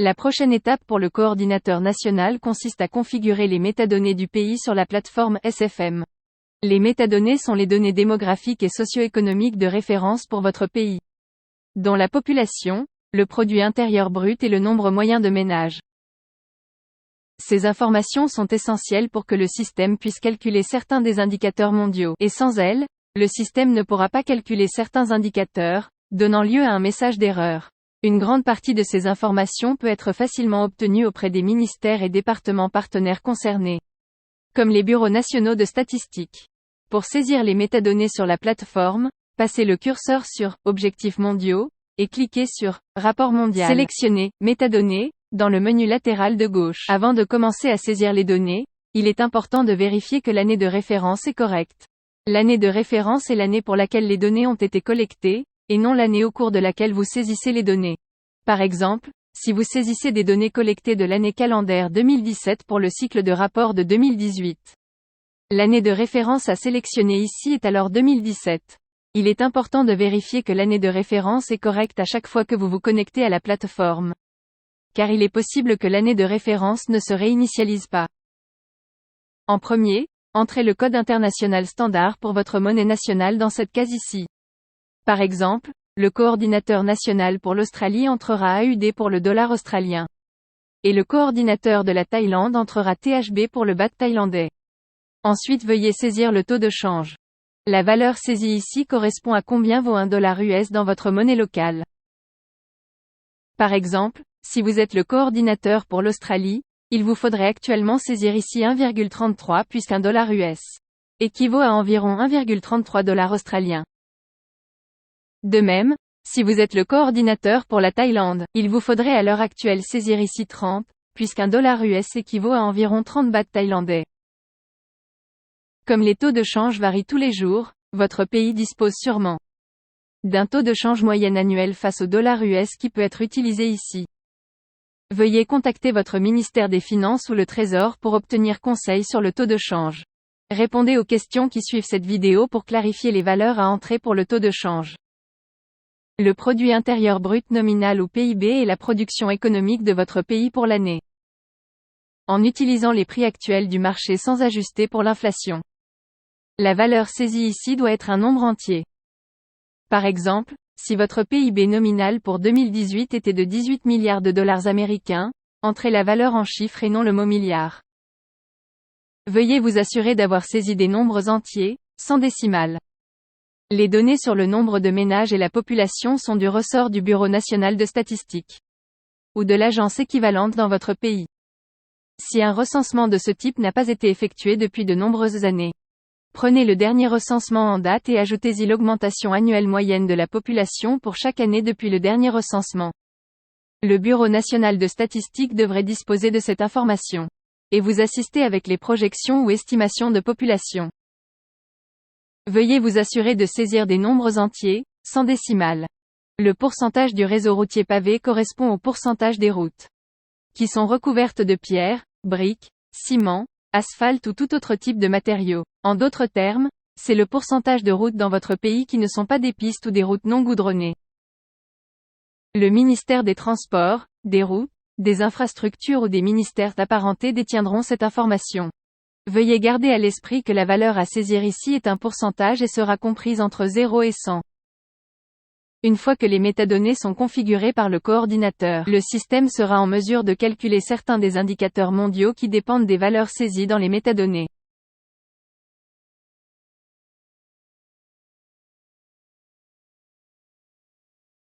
La prochaine étape pour le coordinateur national consiste à configurer les métadonnées du pays sur la plateforme SFM. Les métadonnées sont les données démographiques et socio-économiques de référence pour votre pays, dont la population, le produit intérieur brut et le nombre moyen de ménages. Ces informations sont essentielles pour que le système puisse calculer certains des indicateurs mondiaux, et sans elles, le système ne pourra pas calculer certains indicateurs, donnant lieu à un message d'erreur. Une grande partie de ces informations peut être facilement obtenue auprès des ministères et départements partenaires concernés, comme les bureaux nationaux de statistiques. Pour saisir les métadonnées sur la plateforme, passez le curseur sur « Objectifs mondiaux » et cliquez sur « Rapport mondial ». Sélectionnez « Métadonnées » dans le menu latéral de gauche. Avant de commencer à saisir les données, il est important de vérifier que l'année de référence est correcte. L'année de référence est l'année pour laquelle les données ont été collectées, et non l'année au cours de laquelle vous saisissez les données. Par exemple, si vous saisissez des données collectées de l'année calendaire 2017 pour le cycle de rapport de 2018. L'année de référence à sélectionner ici est alors 2017. Il est important de vérifier que l'année de référence est correcte à chaque fois que vous vous connectez à la plateforme, car il est possible que l'année de référence ne se réinitialise pas. En premier, entrez le code international standard pour votre monnaie nationale dans cette case ici. Par exemple, le coordinateur national pour l'Australie entrera AUD pour le dollar australien. Et le coordinateur de la Thaïlande entrera THB pour le baht thaïlandais. Ensuite veuillez saisir le taux de change. La valeur saisie ici correspond à combien vaut $1 US dans votre monnaie locale. Par exemple, si vous êtes le coordinateur pour l'Australie, il vous faudrait actuellement saisir ici 1,33 puisqu'$1 US équivaut à environ 1,33 $ australiens. De même, si vous êtes le coordinateur pour la Thaïlande, il vous faudrait à l'heure actuelle saisir ici 30, puisqu'$1 US équivaut à environ 30 bahts thaïlandais. Comme les taux de change varient tous les jours, votre pays dispose sûrement d'un taux de change moyen annuel face au dollar US qui peut être utilisé ici. Veuillez contacter votre ministère des Finances ou le Trésor pour obtenir conseil sur le taux de change. Répondez aux questions qui suivent cette vidéo pour clarifier les valeurs à entrer pour le taux de change. Le produit intérieur brut nominal ou PIB est la production économique de votre pays pour l'année, en utilisant les prix actuels du marché sans ajuster pour l'inflation. La valeur saisie ici doit être un nombre entier. Par exemple, si votre PIB nominal pour 2018 était de 18 milliards de dollars américains, entrez la valeur en chiffres et non le mot milliard. Veuillez vous assurer d'avoir saisi des nombres entiers, sans décimales. Les données sur le nombre de ménages et la population sont du ressort du Bureau national de statistique ou de l'agence équivalente dans votre pays. Si un recensement de ce type n'a pas été effectué depuis de nombreuses années, prenez le dernier recensement en date et ajoutez-y l'augmentation annuelle moyenne de la population pour chaque année depuis le dernier recensement. Le Bureau national de statistique devrait disposer de cette information et vous assister avec les projections ou estimations de population. Veuillez vous assurer de saisir des nombres entiers, sans décimales. Le pourcentage du réseau routier pavé correspond au pourcentage des routes qui sont recouvertes de pierres, briques, ciment, asphalte ou tout autre type de matériaux. En d'autres termes, c'est le pourcentage de routes dans votre pays qui ne sont pas des pistes ou des routes non goudronnées. Le ministère des Transports, des Routes, des Infrastructures ou des ministères apparentés détiendront cette information. Veuillez garder à l'esprit que la valeur à saisir ici est un pourcentage et sera comprise entre 0 et 100. Une fois que les métadonnées sont configurées par le coordinateur, le système sera en mesure de calculer certains des indicateurs mondiaux qui dépendent des valeurs saisies dans les métadonnées.